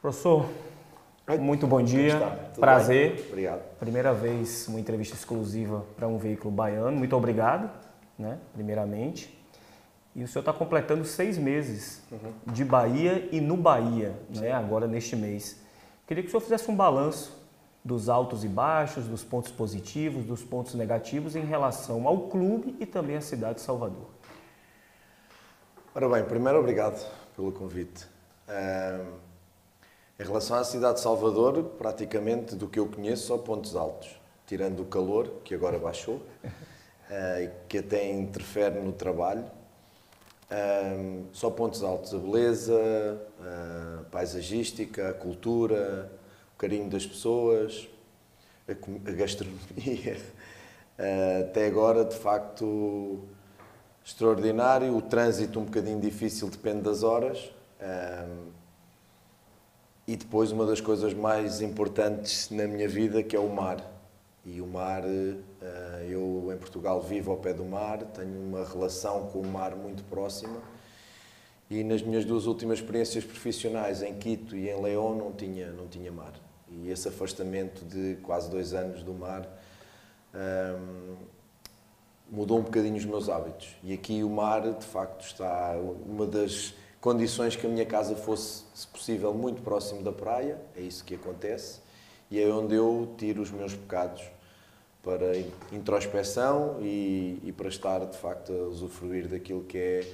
Professor, muito bom dia, prazer. bem? Obrigado. Primeira vez uma entrevista exclusiva para um veículo baiano, muito obrigado, né, primeiramente. E o senhor está completando 6 meses de Bahia e no Bahia, né, agora neste mês. Queria que o senhor fizesse um balanço dos altos e baixos, dos pontos positivos, dos pontos negativos em relação ao clube e também à cidade de Salvador. Ora bem, primeiro obrigado pelo convite. Em relação à cidade de Salvador, praticamente do que eu conheço, só pontos altos. Tirando o calor, que agora baixou, que até interfere no trabalho. Só pontos altos. A beleza, a paisagística, a cultura, o carinho das pessoas, a gastronomia. Até agora, de facto, extraordinário. O trânsito um bocadinho difícil, depende das horas. E depois uma das coisas mais importantes na minha vida, que é o mar. E o mar, eu em Portugal vivo ao pé do mar, tenho uma relação com o mar muito próxima. E nas minhas 2 últimas experiências profissionais, em Quito e em León, não tinha mar. E esse afastamento de quase 2 anos do mar mudou um bocadinho os meus hábitos. E aqui o mar, de facto, está uma das condições que a minha casa fosse, se possível, muito próximo da praia. É isso que acontece. E é onde eu tiro os meus pecados para introspeção e para estar, de facto, a usufruir daquilo que é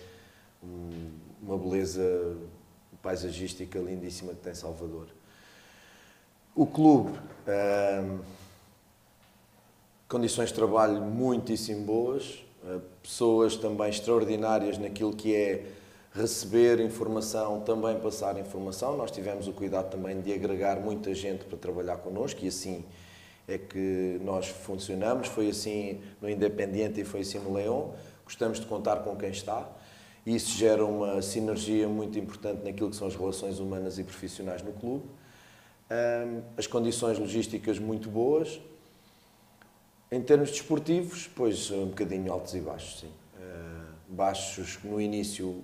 uma beleza paisagística lindíssima que tem Salvador. O clube, condições de trabalho muitíssimo boas, pessoas também extraordinárias naquilo que é receber informação, também passar informação. Nós tivemos o cuidado também de agregar muita gente para trabalhar connosco e assim é que nós funcionamos. Foi assim no Independiente e foi assim no León. Gostamos de contar com quem está e isso gera uma sinergia muito importante naquilo que são as relações humanas e profissionais no clube. As condições logísticas muito boas. Em termos desportivos, pois um bocadinho altos e baixos, sim. Baixos no início,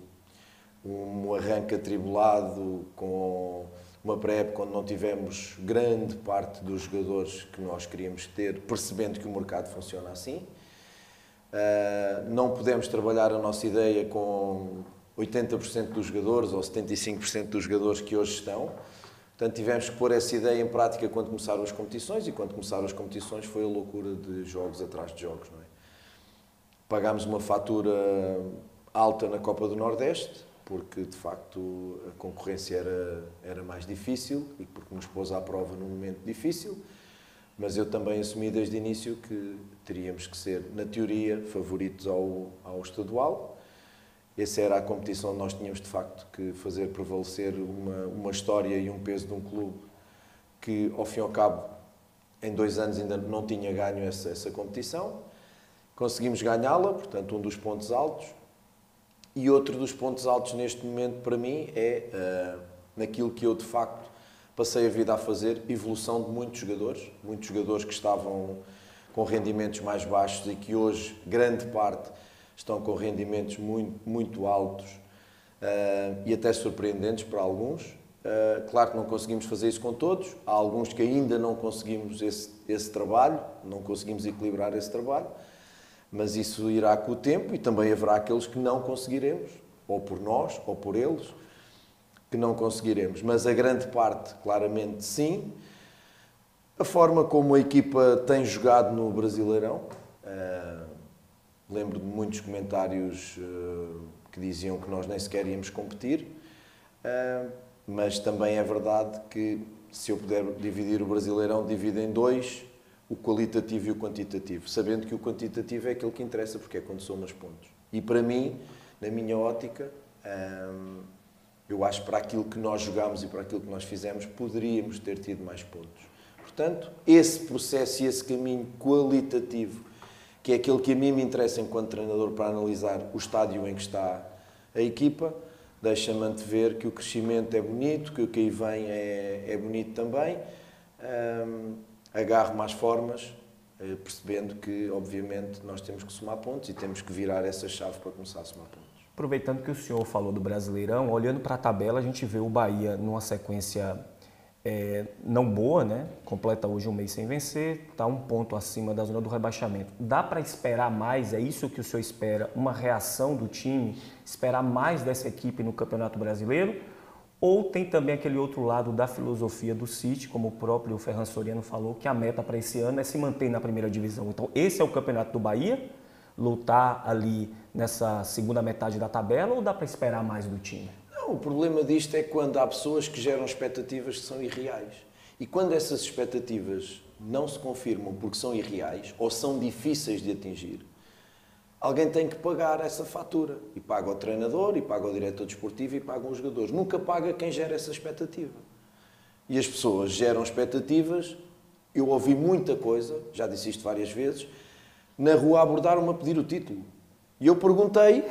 um arranque atribulado com uma pré-época onde não tivemos grande parte dos jogadores que nós queríamos ter, percebendo que o mercado funciona assim. Não podemos trabalhar a nossa ideia com 80% dos jogadores ou 75% dos jogadores que hoje estão. Portanto, tivemos que pôr essa ideia em prática quando começaram as competições e quando começaram as competições foi a loucura de jogos atrás de jogos, não é? Pagámos uma fatura alta na Copa do Nordeste, porque de facto a concorrência era mais difícil e porque nos pôs à prova num momento difícil, mas eu também assumi desde o início que teríamos que ser, na teoria, favoritos ao estadual. Essa era a competição onde nós tínhamos de facto que fazer prevalecer uma história e um peso de um clube que, ao fim e ao cabo, em 2 anos ainda não tinha ganho essa competição. Conseguimos ganhá-la, portanto, um dos pontos altos. E outro dos pontos altos neste momento para mim é naquilo que eu de facto passei a vida a fazer, evolução de muitos jogadores que estavam com rendimentos mais baixos e que hoje, grande parte, estão com rendimentos muito altos e até surpreendentes para alguns. Claro que não conseguimos fazer isso com todos, há alguns que ainda não conseguimos esse trabalho, não conseguimos equilibrar esse trabalho, mas isso irá com o tempo e também haverá aqueles que não conseguiremos, ou por nós, ou por eles, que não conseguiremos. Mas a grande parte, claramente, sim. A forma como a equipa tem jogado no Brasileirão, lembro de muitos comentários que diziam que nós nem sequer íamos competir, mas também é verdade que se eu puder dividir o Brasileirão, divido em 2, o qualitativo e o quantitativo, sabendo que o quantitativo é aquele que interessa, porque é quando somos pontos. E para mim, na minha ótica, eu acho que para aquilo que nós jogámos e para aquilo que nós fizemos, poderíamos ter tido mais pontos. Portanto, esse processo e esse caminho qualitativo, que é aquele que a mim me interessa enquanto treinador para analisar o estádio em que está a equipa, deixa-me antever que o crescimento é bonito, que o que aí vem é bonito também. Agarro mais formas, percebendo que, obviamente, nós temos que somar pontos e temos que virar essa chave para começar a somar pontos. Aproveitando que o senhor falou do Brasileirão, olhando para a tabela, a gente vê o Bahia numa sequência não boa, né? Completa hoje um mês sem vencer, está um ponto acima da zona do rebaixamento. Dá para esperar mais? É isso que o senhor espera? Uma reação do time? Esperar mais dessa equipe no Campeonato Brasileiro? Ou tem também aquele outro lado da filosofia do City, como o próprio Ferran Soriano falou, que a meta para esse ano é se manter na primeira divisão. Então, esse é o Campeonato do Bahia? Lutar ali nessa segunda metade da tabela, ou dá para esperar mais do time? O problema disto é quando há pessoas que geram expectativas que são irreais. E quando essas expectativas não se confirmam porque são irreais ou são difíceis de atingir, alguém tem que pagar essa fatura. E paga o treinador, e paga o diretor desportivo, e paga os jogadores. Nunca paga quem gera essa expectativa. E as pessoas geram expectativas. Eu ouvi muita coisa, já disse isto várias vezes, na rua abordaram-me a pedir o título. E eu perguntei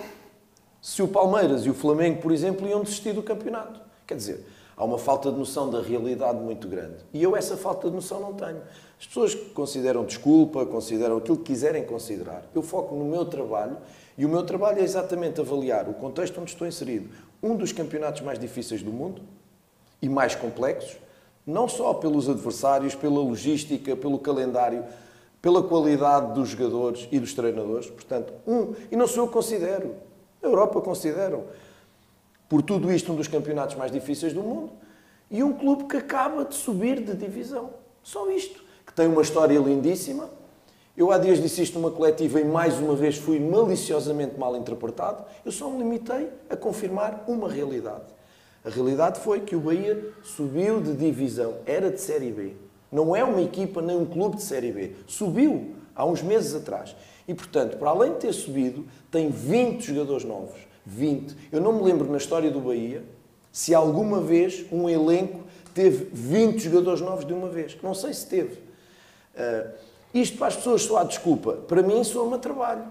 se o Palmeiras e o Flamengo, por exemplo, iam desistir do campeonato. Quer dizer, há uma falta de noção da realidade muito grande. E eu essa falta de noção não tenho. As pessoas consideram desculpa, consideram aquilo que quiserem considerar. Eu foco no meu trabalho e o meu trabalho é exatamente avaliar o contexto onde estou inserido. Um dos campeonatos mais difíceis do mundo e mais complexos, não só pelos adversários, pela logística, pelo calendário, pela qualidade dos jogadores e dos treinadores. Portanto, e não sou eu que considero. A Europa consideram, por tudo isto, um dos campeonatos mais difíceis do mundo e um clube que acaba de subir de divisão. Só isto. Que tem uma história lindíssima. Eu há dias disse isto numa coletiva e mais uma vez fui maliciosamente mal interpretado. Eu só me limitei a confirmar uma realidade. A realidade foi que o Bahia subiu de divisão. Era de Série B. Não é uma equipa nem um clube de Série B. Subiu há uns meses atrás. E, portanto, para além de ter subido, tem 20 jogadores novos. 20. Eu não me lembro na história do Bahia se alguma vez um elenco teve 20 jogadores novos de uma vez. Não sei se teve. Isto para as pessoas soar desculpa. Para mim soa-me a trabalho.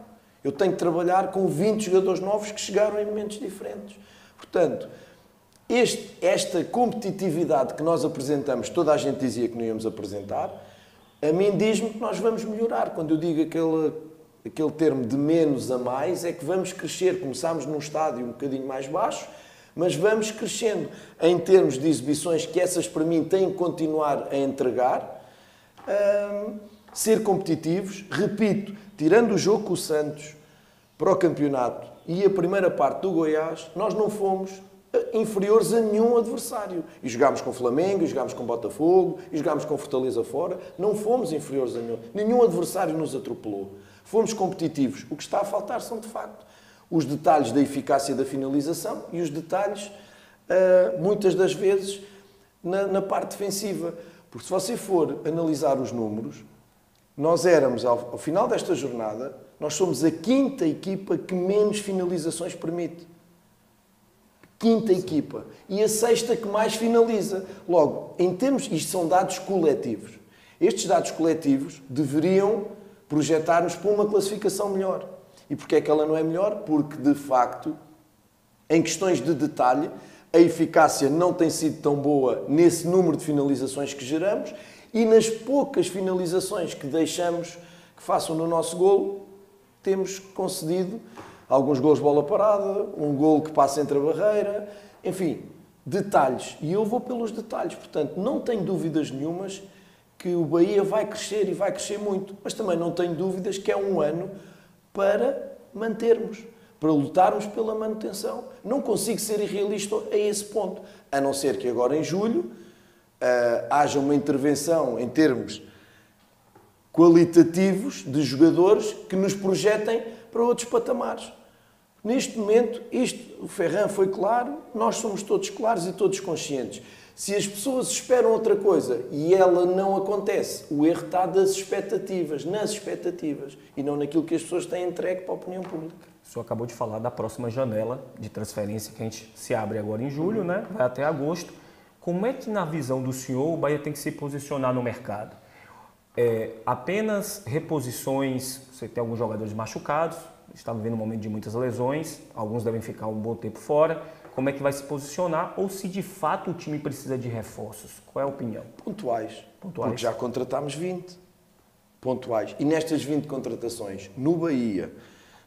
Eu tenho que trabalhar com 20 jogadores novos que chegaram em momentos diferentes. Portanto, esta competitividade que nós apresentamos, toda a gente dizia que não íamos apresentar, a mim diz-me que nós vamos melhorar. Quando eu digo aquele termo de menos a mais, é que vamos crescer. Começámos num estádio um bocadinho mais baixo, mas vamos crescendo em termos de exibições, que essas para mim têm que continuar a entregar, ser competitivos. Repito, tirando o jogo com o Santos para o campeonato e a primeira parte do Goiás, nós não fomos inferiores a nenhum adversário. E jogámos com o Flamengo, e jogámos com o Botafogo, e jogámos com Fortaleza fora. Não fomos inferiores a nenhum. Nenhum adversário nos atropelou. Fomos competitivos. O que está a faltar são, de facto, os detalhes da eficácia da finalização e os detalhes, muitas das vezes, na parte defensiva. Porque se você for analisar os números, nós éramos, ao final desta jornada, nós somos a quinta equipa que menos finalizações permite. Quinta equipa. E a sexta que mais finaliza. Logo, em termos, isto são dados coletivos. Estes dados coletivos deveriam projetar-nos para uma classificação melhor. E porquê é que ela não é melhor? Porque, de facto, em questões de detalhe, a eficácia não tem sido tão boa nesse número de finalizações que geramos e nas poucas finalizações que deixamos que façam no nosso golo, temos concedido alguns golos de bola parada, um golo que passa entre a barreira, enfim, detalhes. E eu vou pelos detalhes. Portanto, não tenho dúvidas nenhumas que o Bahia vai crescer e vai crescer muito. Mas também não tenho dúvidas que é um ano para mantermos, para lutarmos pela manutenção. Não consigo ser irrealista a esse ponto. A não ser que agora em julho haja uma intervenção em termos qualitativos de jogadores que nos projetem para outros patamares. Neste momento, o Ferran foi claro, nós somos todos claros e todos conscientes. Se as pessoas esperam outra coisa e ela não acontece, o erro está nas expectativas e não naquilo que as pessoas têm entregue para a opinião pública. O senhor acabou de falar da próxima janela de transferência que a gente se abre agora em julho, né? Vai até agosto. Como é que, na visão do senhor, o Bahia tem que se posicionar no mercado? Apenas reposições, você tem alguns jogadores machucados, está vivendo um momento de muitas lesões, alguns devem ficar um bom tempo fora. Como é que vai se posicionar ou se de fato o time precisa de reforços? Qual é a opinião? Pontuais. Porque já contratámos 20. Pontuais. E nestas 20 contratações, no Bahia,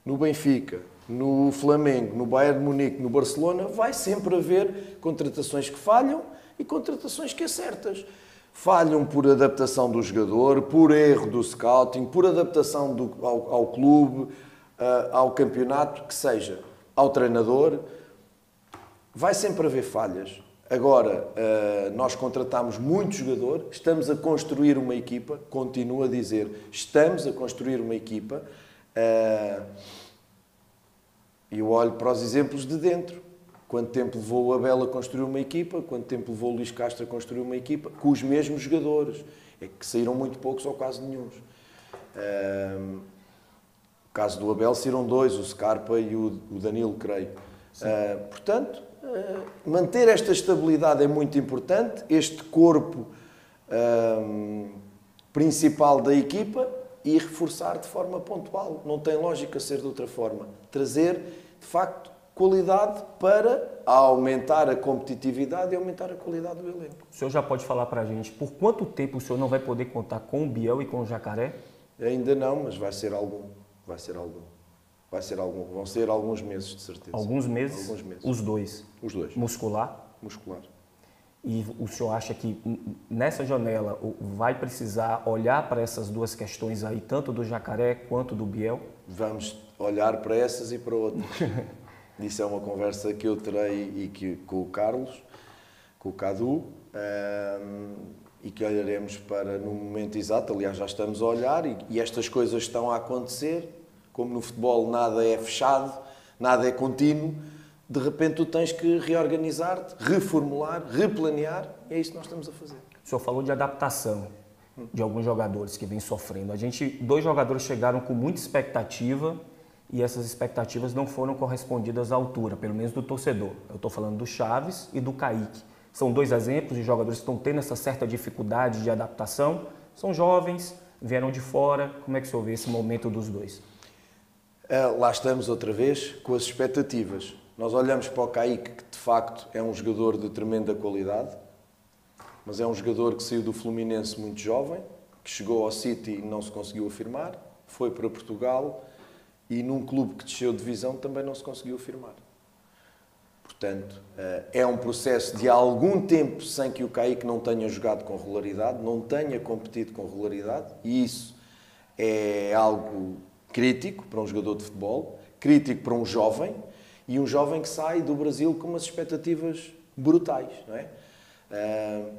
no Benfica, no Flamengo, no Bayern de Munique, no Barcelona, vai sempre haver contratações que falham e contratações que acertas. Falham por adaptação do jogador, por erro do scouting, por adaptação ao clube, ao campeonato, que seja, ao treinador. Vai sempre haver falhas. Agora, nós contratamos muito jogador, estamos a construir uma equipa, continuo a dizer, estamos a construir uma equipa. Eu olho para os exemplos de dentro. Quanto tempo levou o Abel a construir uma equipa, quanto tempo levou o Luís Castro a construir uma equipa, com os mesmos jogadores. É que saíram muito poucos ou quase nenhuns. No caso do Abel saíram 2, o Scarpa e o Danilo, creio. Portanto, manter esta estabilidade é muito importante, este corpo principal da equipa, e reforçar de forma pontual. Não tem lógica ser de outra forma. Trazer, de facto, qualidade para aumentar a competitividade e aumentar a qualidade do elenco. O senhor já pode falar para a gente por quanto tempo o senhor não vai poder contar com o Biel e com o Jacaré? Ainda não, mas vai ser algum. Vai ser algum. Vai ser algum. Vão ser alguns meses, de certeza. Alguns meses? Alguns meses. Os dois? Os dois. Muscular? Muscular. E o senhor acha que nessa janela vai precisar olhar para essas duas questões aí, tanto do Jacaré quanto do Biel? Vamos olhar para essas e para outras. Isso é uma conversa que eu terei com o Carlos, com o Cadu, e que olharemos para no momento exato. Aliás, já estamos a olhar e estas coisas estão a acontecer. Como no futebol nada é fechado, nada é contínuo, de repente tu tens que reorganizar-te, reformular, replanear, e é isso que nós estamos a fazer. O senhor falou de adaptação de alguns jogadores que vêm sofrendo. Dois jogadores chegaram com muita expectativa e essas expectativas não foram correspondidas à altura, pelo menos do torcedor. Eu estou falando do Chaves e do Kaique. São dois exemplos de jogadores que estão tendo essa certa dificuldade de adaptação. São jovens, vieram de fora. Como é que o senhor vê esse momento dos dois? Lá estamos outra vez com as expectativas. Nós olhamos para o Kaique, que de facto é um jogador de tremenda qualidade, mas é um jogador que saiu do Fluminense muito jovem, que chegou ao City e não se conseguiu afirmar, foi para Portugal e num clube que desceu de divisão também não se conseguiu afirmar. Portanto, é um processo de algum tempo sem que o Kaique não tenha jogado com regularidade, não tenha competido com regularidade, e isso é algo crítico para um jogador de futebol, crítico para um jovem, e um jovem que sai do Brasil com umas expectativas brutais, não é?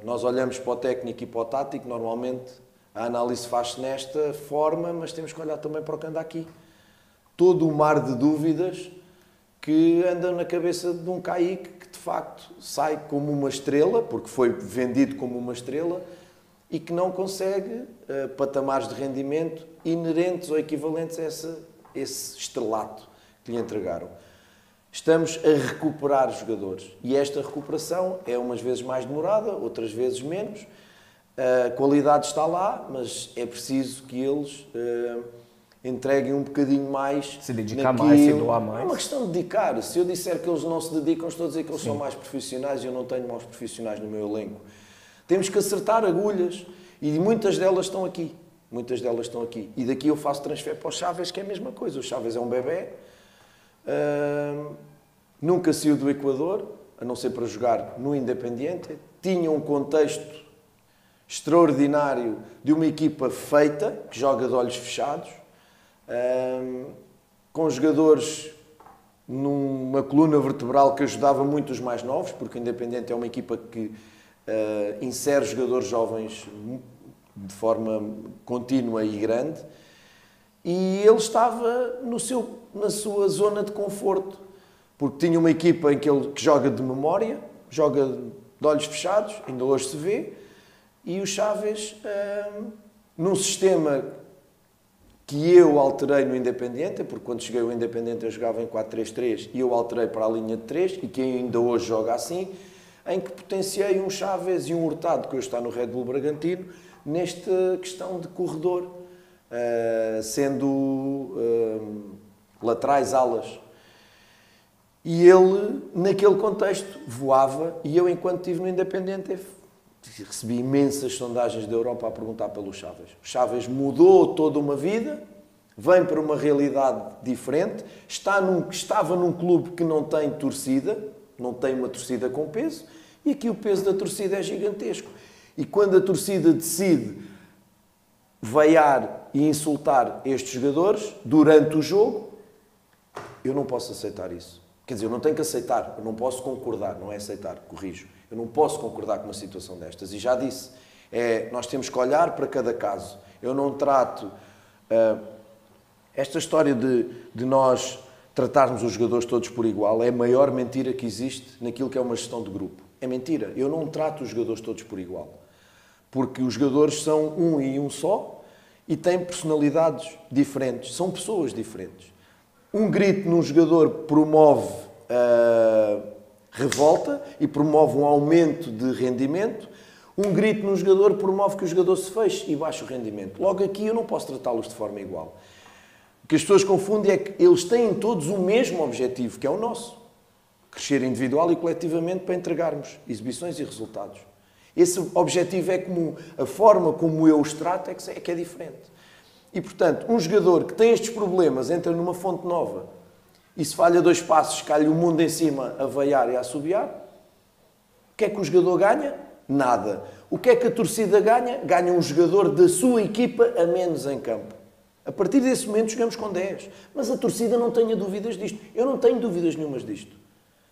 Nós olhamos para o técnico e para o tático, normalmente a análise faz-se nesta forma, mas temos que olhar também para o que anda aqui. Todo o mar de dúvidas que andam na cabeça de um Kaique que de facto sai como uma estrela, porque foi vendido como uma estrela, e que não consegue patamares de rendimento inerentes ou equivalentes a esse estrelato que lhe entregaram. Estamos a recuperar jogadores e esta recuperação é umas vezes mais demorada, outras vezes menos. A qualidade está lá, mas é preciso que eles entreguem um bocadinho mais. Se dedicar mais, se doar mais. É uma questão de dedicar. Se eu disser que eles não se dedicam, estou a dizer que eles são mais profissionais e eu não tenho maus profissionais no meu elenco. Temos que acertar agulhas e muitas delas estão aqui. Muitas delas estão aqui. E daqui eu faço transfer para o Chaves, que é a mesma coisa. O Chaves é um bebé. Nunca saiu do Equador, a não ser para jogar no Independiente. Tinha um contexto extraordinário de uma equipa feita, que joga de olhos fechados, com jogadores numa coluna vertebral que ajudava muito os mais novos, porque o Independiente é uma equipa que insere jogadores jovens de forma contínua e grande, e ele estava na sua zona de conforto, porque tinha uma equipa em que joga de memória, joga de olhos fechados, ainda hoje se vê, e o Chaves, num sistema que eu alterei no Independiente, porque quando cheguei ao Independiente eu jogava em 4-3-3 e eu alterei para a linha de 3, e que ainda hoje joga assim, em que potenciei um Chaves e um Hurtado, que hoje está no Red Bull Bragantino, nesta questão de corredor, sendo laterais, alas. E ele, naquele contexto, voava, e eu, enquanto estive no Independiente, recebi imensas sondagens da Europa a perguntar pelo Chaves. O Chaves mudou toda uma vida, vem para uma realidade diferente, estava num clube que não tem torcida, não tem uma torcida com peso, E aqui o peso da torcida é gigantesco. E quando a torcida decide vaiar e insultar estes jogadores durante o jogo, eu não posso aceitar isso. Quer dizer, eu não tenho que aceitar, eu não posso concordar, não é aceitar, corrijo. Eu não posso concordar com uma situação destas. E já disse, nós temos que olhar para cada caso. Eu não trato esta história de nós tratarmos os jogadores todos por igual, é a maior mentira que existe naquilo que é uma gestão de grupo. É mentira. Eu não trato os jogadores todos por igual. Porque os jogadores são um e um só e têm personalidades diferentes. São pessoas diferentes. Um grito num jogador promove revolta e promove um aumento de rendimento. Um grito num jogador promove que o jogador se feche e baixe o rendimento. Logo aqui eu não posso tratá-los de forma igual. O que as pessoas confundem é que eles têm todos o mesmo objetivo, que é o nosso. Crescer individual e coletivamente para entregarmos exibições e resultados. Esse objetivo é comum. A forma como eu os trato é que é diferente. E, portanto, um jogador que tem estes problemas entra numa fonte nova e se falha 2 passos, cai-lhe o mundo em cima a vaiar e a assobiar. O que é que o jogador ganha? Nada. O que é que a torcida ganha? Ganha um jogador da sua equipa a menos em campo. A partir desse momento jogamos com 10. Mas a torcida não tenha dúvidas disto. Eu não tenho dúvidas nenhumas disto.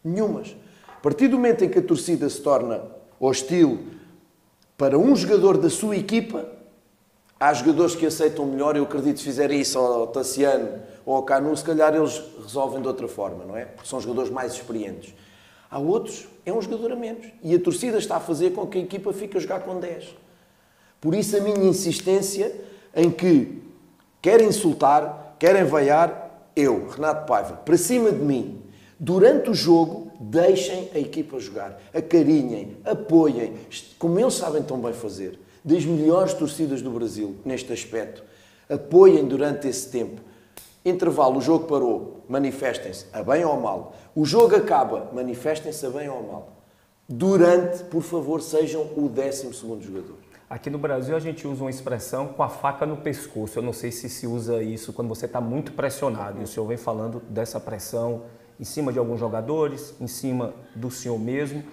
Nenhumas. A partir do momento em que a torcida se torna hostil para um jogador da sua equipa, há jogadores que aceitam melhor. Eu acredito que se fizerem isso ao Tassiano ou ao Canu, se calhar eles resolvem de outra forma, não é? Porque são jogadores mais experientes. Há outros, é um jogador a menos. E a torcida está a fazer com que a equipa fique a jogar com 10. Por isso a minha insistência em que querem insultar, querem vaiar, eu, Renato Paiva, para cima de mim, durante o jogo, deixem a equipa jogar. Acarinhem, apoiem, como eles sabem tão bem fazer. Das melhores torcidas do Brasil, neste aspecto. Apoiem durante esse tempo. Intervalo, o jogo parou, manifestem-se, a bem ou a mal. O jogo acaba, manifestem-se a bem ou a mal. Durante, por favor, sejam o 12º jogador. Aqui no Brasil a gente usa uma expressão com a faca no pescoço. Eu não sei se usa isso quando você está muito pressionado. E o senhor vem falando dessa pressão em cima de alguns jogadores, em cima do senhor mesmo.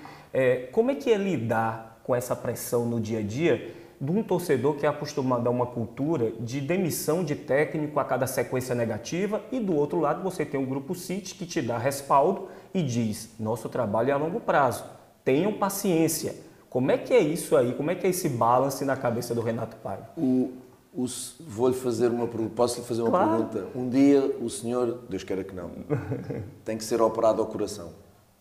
Como é que é lidar com essa pressão no dia a dia de um torcedor que é acostumado a uma cultura de demissão de técnico a cada sequência negativa e do outro lado você tem um grupo City que te dá respaldo e diz, nosso trabalho é a longo prazo, tenham paciência. Como é que é isso aí? Como é que é esse balance na cabeça do Renato Paiva? Vou-lhe fazer uma pergunta. Posso-lhe fazer uma pergunta? Um dia o senhor, Deus queira que não, tem que ser operado ao coração.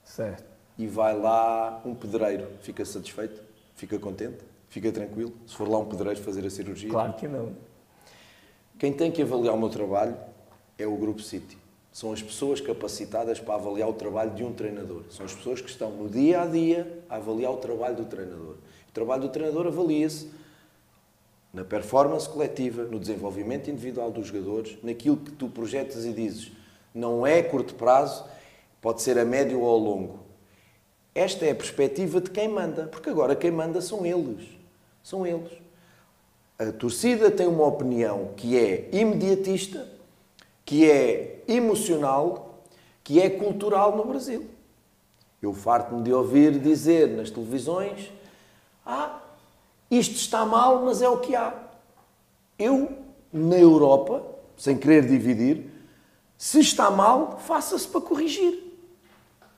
Certo. E vai lá um pedreiro. Fica satisfeito? Fica contente? Fica tranquilo? Se for lá um pedreiro fazer a cirurgia? Claro que não. Quem tem que avaliar o meu trabalho é o Grupo City. São as pessoas capacitadas para avaliar o trabalho de um treinador. São as pessoas que estão no dia a dia a avaliar o trabalho do treinador. O trabalho do treinador avalia-se na performance coletiva, no desenvolvimento individual dos jogadores, naquilo que tu projetas e dizes. Não é a curto prazo, pode ser a médio ou a longo. Esta é a perspectiva de quem manda, porque agora quem manda são eles. São eles. A torcida tem uma opinião que é imediatista, que é emocional, que é cultural no Brasil. Eu farto-me de ouvir dizer nas televisões isto está mal, mas é o que há. Eu, na Europa, sem querer dividir, se está mal, faça-se para corrigir.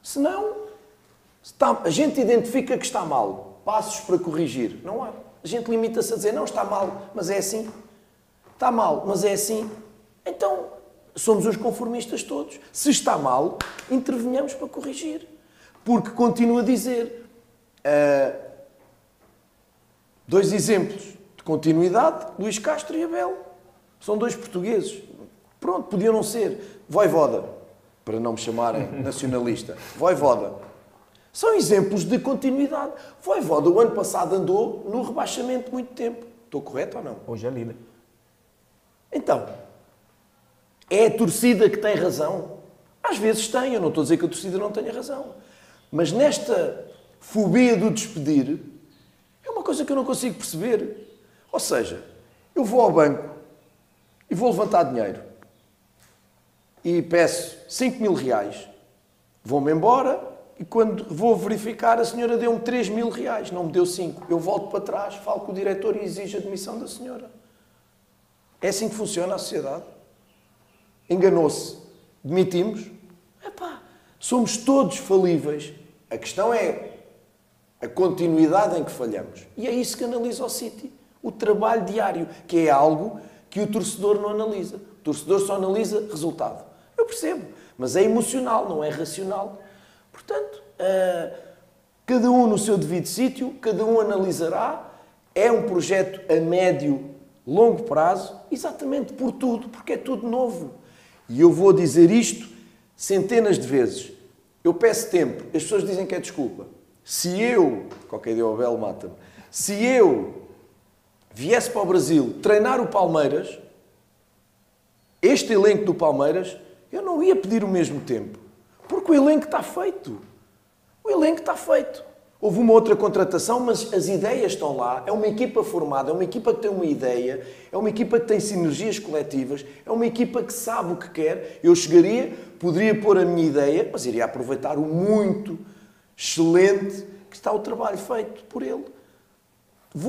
Se não, a gente identifica que está mal, passos para corrigir. Não há. A gente limita-se a dizer, não, está mal, mas é assim. Está mal, mas é assim. Então, somos os conformistas todos. Se está mal, intervenhamos para corrigir. Porque, continuo a dizer, 2 exemplos de continuidade, Luís Castro e Abel. São 2 portugueses. Pronto, podiam não ser. Voivoda, para não me chamarem nacionalista. Voivoda. São exemplos de continuidade. Voivoda, o ano passado, andou no rebaixamento muito tempo. Estou correto ou não? Hoje é líder. Então, é a torcida que tem razão? Às vezes tem. Eu não estou a dizer que a torcida não tenha razão. Mas nesta fobia do despedir, é uma coisa que eu não consigo perceber. Ou seja, eu vou ao banco e vou levantar dinheiro e peço 5.000 reais. Vou-me embora e quando vou verificar, a senhora deu-me 3.000 reais, não me deu 5. Eu volto para trás, falo com o diretor e exijo a demissão da senhora. É assim que funciona a sociedade. Enganou-se. Demitimos. Epá, somos todos falíveis. A questão é a continuidade em que falhamos. E é isso que analisa o City. O trabalho diário, que é algo que o torcedor não analisa. O torcedor só analisa resultado. Eu percebo, mas é emocional, não é racional. Portanto, cada um no seu devido sítio, cada um analisará. É um projeto a médio, longo prazo, exatamente por tudo, porque é tudo novo. E eu vou dizer isto centenas de vezes. Eu peço tempo, as pessoas dizem que é desculpa. Se eu, qualquer dia o Abel mata-me, se eu viesse para o Brasil treinar o Palmeiras, este elenco do Palmeiras, eu não ia pedir o mesmo tempo. Porque o elenco está feito. O elenco está feito. Houve uma outra contratação, mas as ideias estão lá. É uma equipa formada, é uma equipa que tem uma ideia, é uma equipa que tem sinergias coletivas, é uma equipa que sabe o que quer. Eu chegaria, poderia pôr a minha ideia, mas iria aproveitar o muito excelente que está o trabalho feito por ele.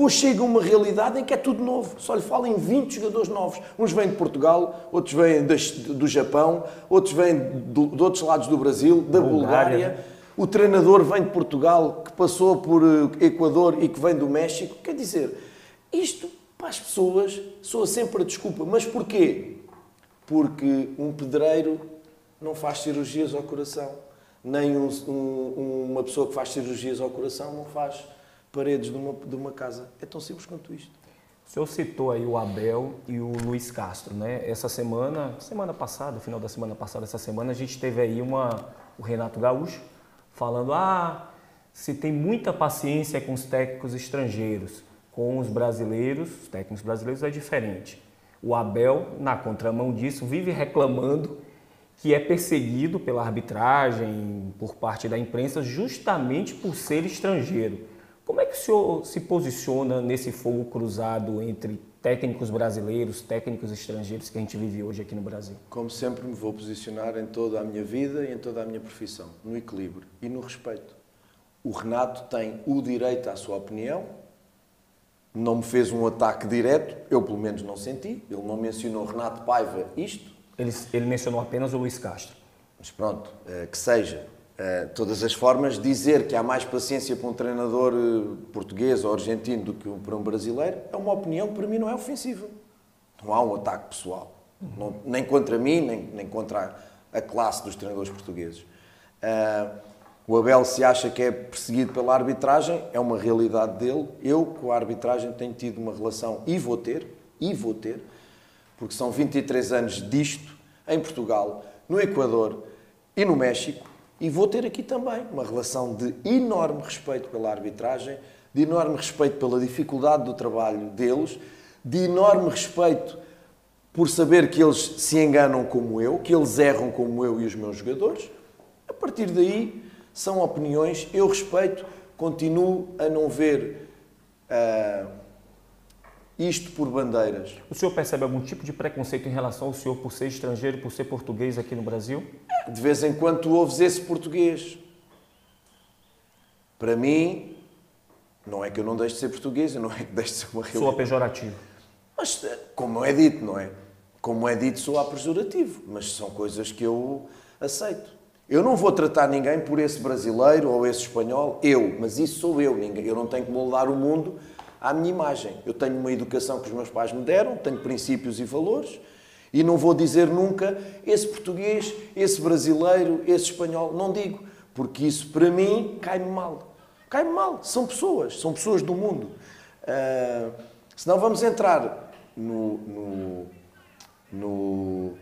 Chega a uma realidade em que é tudo novo. Só lhe falo em 20 jogadores novos. Uns vêm de Portugal, outros vêm do Japão, outros vêm de outros lados do Brasil, da Bulgária. O treinador vem de Portugal, que passou por Equador e que vem do México. Quer dizer, isto para as pessoas soa sempre a desculpa. Mas porquê? Porque um pedreiro não faz cirurgias ao coração. Nem uma pessoa que faz cirurgias ao coração não faz paredes de uma casa. É tão simples quanto isto. O senhor citou aí o Abel e o Luiz Castro, né? Essa semana passada, final da semana passada, essa semana, a gente teve aí o Renato Gaúcho falando, se tem muita paciência com os técnicos estrangeiros, com os brasileiros, os técnicos brasileiros é diferente. O Abel, na contramão disso, vive reclamando que é perseguido pela arbitragem, por parte da imprensa, justamente por ser estrangeiro. Como é que o senhor se posiciona nesse fogo cruzado entre técnicos brasileiros, técnicos estrangeiros que a gente vive hoje aqui no Brasil? Como sempre me vou posicionar em toda a minha vida e em toda a minha profissão, no equilíbrio e no respeito. O Renato tem o direito à sua opinião, não me fez um ataque direto, eu pelo menos não senti, ele não mencionou Renato Paiva isto. Ele mencionou apenas o Luiz Castro. Mas pronto, que seja. De todas as formas, dizer que há mais paciência para um treinador português ou argentino do que para um brasileiro é uma opinião que para mim não é ofensiva. Não há um ataque pessoal. Nem contra mim, nem contra a classe dos treinadores portugueses. O Abel, se acha que é perseguido pela arbitragem, é uma realidade dele. Eu, com a arbitragem, tenho tido uma relação, e vou ter, porque são 23 anos disto, em Portugal, no Equador e no México. E vou ter aqui também uma relação de enorme respeito pela arbitragem, de enorme respeito pela dificuldade do trabalho deles, de enorme respeito por saber que eles se enganam como eu, que eles erram como eu e os meus jogadores. A partir daí, são opiniões, eu respeito, continuo a não ver isto por bandeiras. O senhor percebe algum tipo de preconceito em relação ao senhor por ser estrangeiro, por ser português aqui no Brasil? De vez em quando tu ouves esse português. Para mim, não é que eu não deixe de ser português, não é que deixe de ser uma realidade. Soa pejorativo. Mas, como é dito, não é? Como é dito, soa pejorativo. Mas são coisas que eu aceito. Eu não vou tratar ninguém por esse brasileiro ou esse espanhol, mas isso sou eu. Eu não tenho que moldar o mundo à minha imagem. Eu tenho uma educação que os meus pais me deram, tenho princípios e valores, e não vou dizer nunca esse português, esse brasileiro, esse espanhol. Não digo, porque isso para mim cai-me mal. Cai-me mal. São pessoas do mundo. Senão vamos entrar no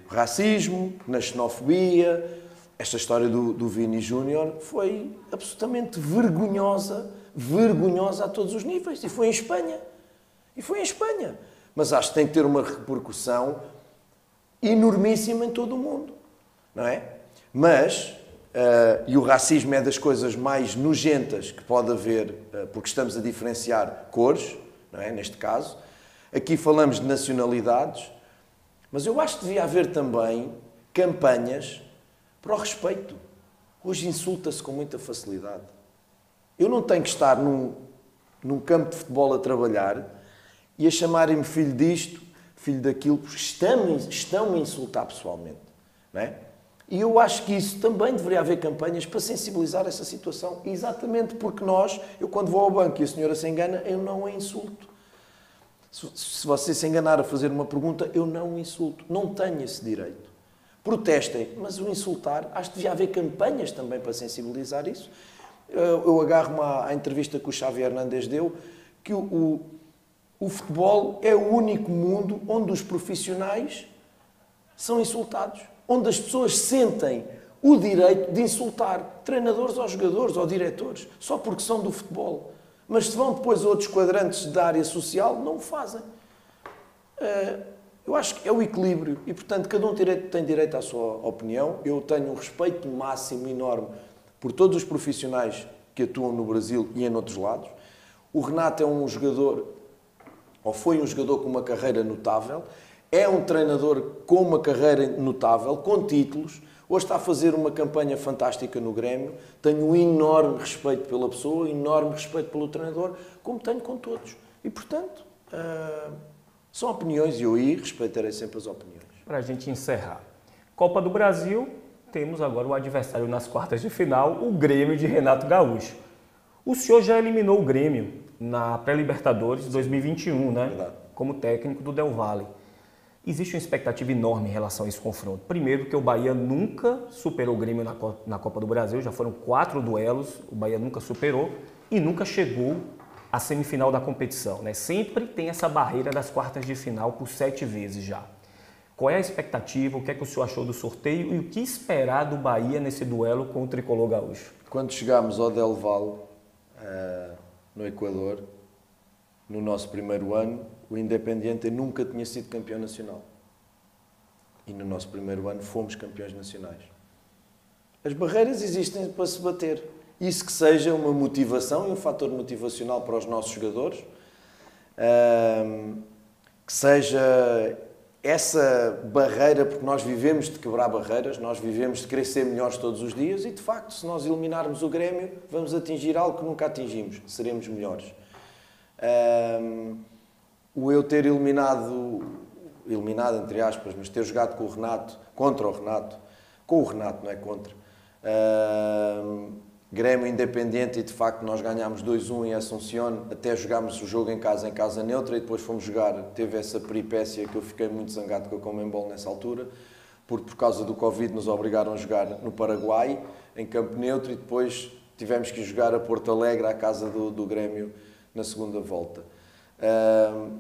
racismo, na xenofobia. Esta história do Vini Júnior foi absolutamente vergonhosa a todos os níveis. E foi em Espanha. Mas acho que tem que ter uma repercussão enormíssima em todo o mundo. Não é? Mas, e o racismo é das coisas mais nojentas que pode haver, porque estamos a diferenciar cores, não é? Neste caso. Aqui falamos de nacionalidades, mas eu acho que devia haver também campanhas para o respeito. Hoje insulta-se com muita facilidade. Eu não tenho que estar num campo de futebol a trabalhar e a chamarem-me filho disto, filho daquilo, porque estão a insultar pessoalmente. Não é? E eu acho que isso também deveria haver campanhas para sensibilizar essa situação. Exatamente porque eu quando vou ao banco e a senhora se engana, eu não a insulto. Se você se enganar a fazer uma pergunta, eu não o insulto. Não tenho esse direito. Protestem, mas o insultar, acho que devia haver campanhas também para sensibilizar isso. Eu agarro-me à entrevista que o Xavi Hernández deu, que o futebol é o único mundo onde os profissionais são insultados. Onde as pessoas sentem o direito de insultar treinadores ou jogadores ou diretores, só porque são do futebol. Mas se vão depois a outros quadrantes da área social, não o fazem. Eu acho que é o equilíbrio e, portanto, cada um tem direito à sua opinião. Eu tenho um respeito máximo enorme por todos os profissionais que atuam no Brasil e em outros lados. O Renato é um jogador, ou foi um jogador com uma carreira notável, é um treinador com uma carreira notável, com títulos. Hoje está a fazer uma campanha fantástica no Grêmio. Tenho um enorme respeito pela pessoa, enorme respeito pelo treinador, como tenho com todos. E, portanto, são opiniões e eu aí respeitarei sempre as opiniões. Para a gente encerrar. Copa do Brasil, temos agora o adversário nas quartas de final, o Grêmio de Renato Gaúcho. O senhor já eliminou o Grêmio na pré-Libertadores 2021, né? Verdade. Como técnico do Del Valle. Existe uma expectativa enorme em relação a esse confronto. Primeiro, que o Bahia nunca superou o Grêmio na Copa do Brasil, já foram 4 duelos, o Bahia nunca superou e nunca chegou à semifinal da competição, né? Sempre tem essa barreira das quartas de final por 7 vezes já. Qual é a expectativa, o que é que o senhor achou do sorteio e o que esperar do Bahia nesse duelo com o Tricolor Gaúcho? Quando chegámos ao Del Valle, no Equador, no nosso primeiro ano, o Independiente nunca tinha sido campeão nacional. E no nosso primeiro ano fomos campeões nacionais. As barreiras existem para se bater. Isso que seja uma motivação e um fator motivacional para os nossos jogadores, que seja essa barreira, porque nós vivemos de quebrar barreiras, nós vivemos de querer ser melhores todos os dias e, de facto, se nós eliminarmos o Grêmio, vamos atingir algo que nunca atingimos, seremos melhores. O eu ter eliminado entre aspas, mas ter jogado com o Renato, contra o Renato, com o Renato, não é contra, Grêmio Independiente e de facto nós ganhámos 2-1 em Assunción, até jogámos o jogo em casa neutra e depois fomos jogar, teve essa peripécia que eu fiquei muito zangado com a Conmebol nessa altura, porque por causa do Covid nos obrigaram a jogar no Paraguai, em campo neutro e depois tivemos que jogar a Porto Alegre, à casa do Grêmio, na segunda volta.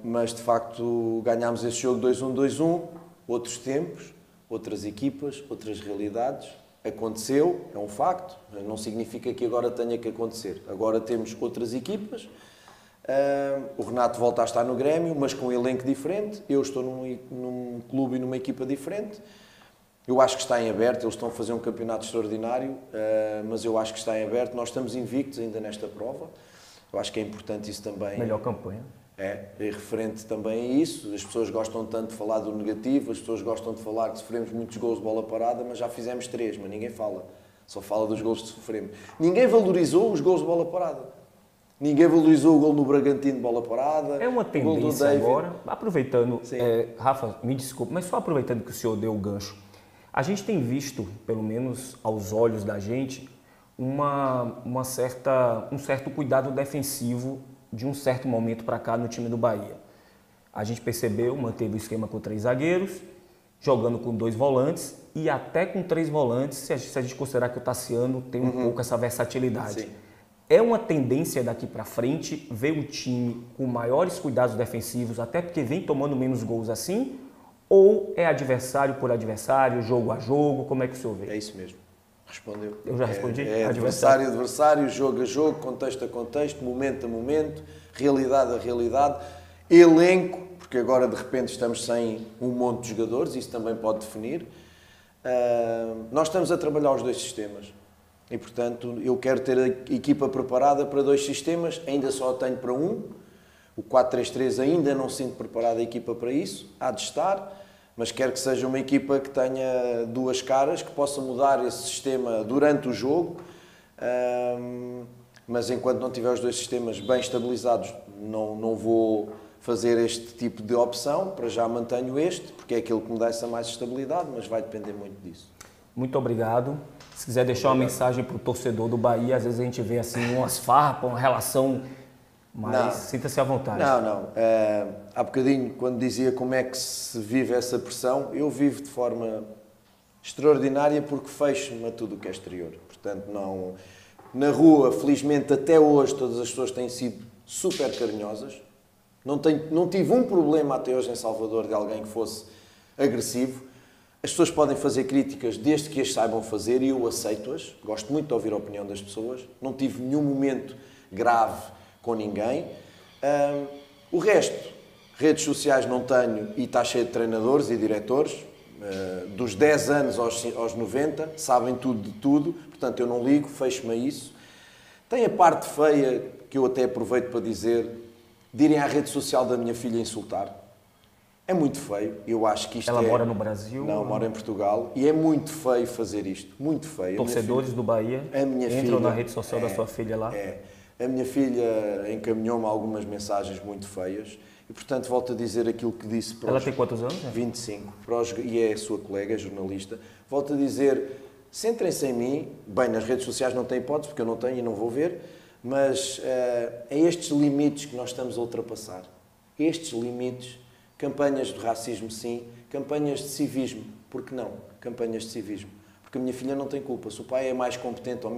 Mas de facto ganhámos esse jogo 2-1, outros tempos, outras equipas, outras realidades. Aconteceu, é um facto, não significa que agora tenha que acontecer. Agora temos outras equipas, o Renato volta a estar no Grêmio, mas com um elenco diferente, eu estou num clube e numa equipa diferente. Eu acho que está em aberto, eles estão a fazer um campeonato extraordinário, mas eu acho que está em aberto, nós estamos invictos ainda nesta prova. Eu acho que é importante isso também. Melhor campanha. É referente também a isso. As pessoas gostam tanto de falar do negativo, as pessoas gostam de falar que sofremos muitos golos de bola parada, mas já fizemos 3, mas ninguém fala. Só fala dos golos que sofremos. Ninguém valorizou os golos de bola parada. Ninguém valorizou o gol no Bragantino de bola parada. É uma tendência agora, aproveitando, Rafa, me desculpe, mas só aproveitando que o senhor deu o gancho. A gente tem visto, pelo menos aos olhos da gente, um certo cuidado defensivo de um certo momento para cá no time do Bahia. A gente percebeu, manteve o esquema com 3 zagueiros, jogando com 2 volantes e até com 3 volantes, se a gente considerar que o Tassiano tem um pouco essa versatilidade. Sim. É uma tendência daqui para frente ver o time com maiores cuidados defensivos, até porque vem tomando menos gols assim, ou é adversário por adversário, jogo a jogo, como é que o senhor vê? É isso mesmo. Respondeu. Eu já respondi? É adversário a adversário, jogo a jogo, contexto a contexto, momento a momento, realidade a realidade, elenco, porque agora de repente estamos sem um monte de jogadores, isso também pode definir. Nós estamos a trabalhar os 2 sistemas e, portanto, eu quero ter a equipa preparada para 2 sistemas, ainda só a tenho para um. O 4-3-3 ainda não sinto preparada a equipa para isso, há de estar. mas quero que seja uma equipa que tenha duas caras, que possa mudar esse sistema durante o jogo, mas enquanto não tiver os dois sistemas bem estabilizados, não vou fazer este tipo de opção. Para já mantenho este, porque é aquilo que me dá essa mais estabilidade, mas vai depender muito disso. Muito obrigado. Se quiser deixar uma mensagem para o torcedor do Bahia, às vezes a gente vê assim umas farpas, uma relação, mas sinta-se à vontade. Não. Há bocadinho, quando dizia como é que se vive essa pressão, eu vivo de forma extraordinária porque fecho-me a tudo o que é exterior. Portanto, não... Na rua, felizmente, até hoje, todas as pessoas têm sido super carinhosas. Não tive um problema até hoje em Salvador de alguém que fosse agressivo. As pessoas podem fazer críticas desde que as saibam fazer e eu aceito-as. Gosto muito de ouvir a opinião das pessoas. Não tive nenhum momento grave com ninguém. O resto, redes sociais não tenho e está cheio de treinadores e diretores. Dos 10 anos aos 90, sabem tudo de tudo. Portanto, eu não ligo, fecho-me a isso. Tem a parte feia, que eu até aproveito para dizer, de irem à rede social da minha filha insultar. É muito feio. Eu acho que isto Ela mora no Brasil? Não, mora em Portugal. E é muito feio fazer isto. Muito feio. Torcedores do Bahia entram na rede social da sua filha lá? A minha filha encaminhou-me algumas mensagens muito feias. E, portanto, volto a dizer aquilo que disse para Ela tem quantos anos? 25. E é a sua colega, jornalista. Volto a dizer, centrem-se em mim. Bem, nas redes sociais não tem hipótese, porque eu não tenho e não vou ver. Mas é estes limites que nós estamos a ultrapassar. Estes limites, campanhas de racismo sim, campanhas de civismo. Por que não? Campanhas de civismo. Porque a minha filha não tem culpa. Se o pai é mais competente ou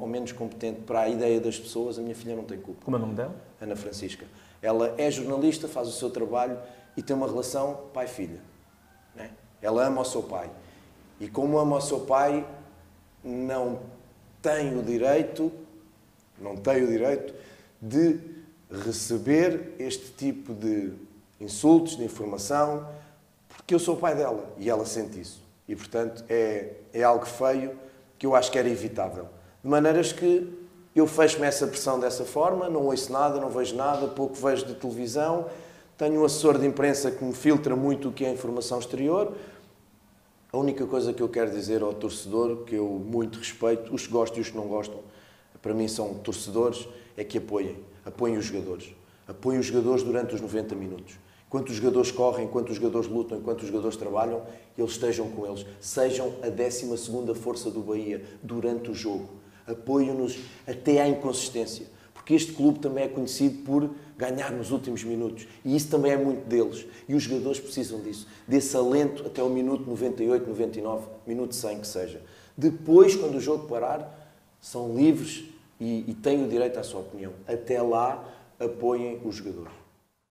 menos competente para a ideia das pessoas, a minha filha não tem culpa. Como é o nome dela? Ana Francisca. Ela é jornalista, faz o seu trabalho e tem uma relação pai-filha. Né? Ela ama o seu pai. E como ama o seu pai, não tem o direito de receber este tipo de insultos, de informação, porque eu sou o pai dela e ela sente isso. E, portanto, é algo feio que eu acho que era evitável. De maneiras que eu fecho-me essa pressão dessa forma, não ouço nada, não vejo nada, pouco vejo de televisão, tenho um assessor de imprensa que me filtra muito o que é informação exterior. A única coisa que eu quero dizer ao torcedor, que eu muito respeito, os que gostam e os que não gostam, para mim são torcedores, é que apoiem os jogadores. Apoiem os jogadores durante os 90 minutos. Enquanto os jogadores correm, enquanto os jogadores lutam, enquanto os jogadores trabalham, eles estejam com eles. Sejam a 12ª força do Bahia durante o jogo. Apoiem-nos até à inconsistência. Porque este clube também é conhecido por ganhar nos últimos minutos. E isso também é muito deles. E os jogadores precisam disso. Desse alento até o minuto 98, 99, minuto 100 que seja. Depois, quando o jogo parar, são livres e têm o direito à sua opinião. Até lá, apoiem os jogadores.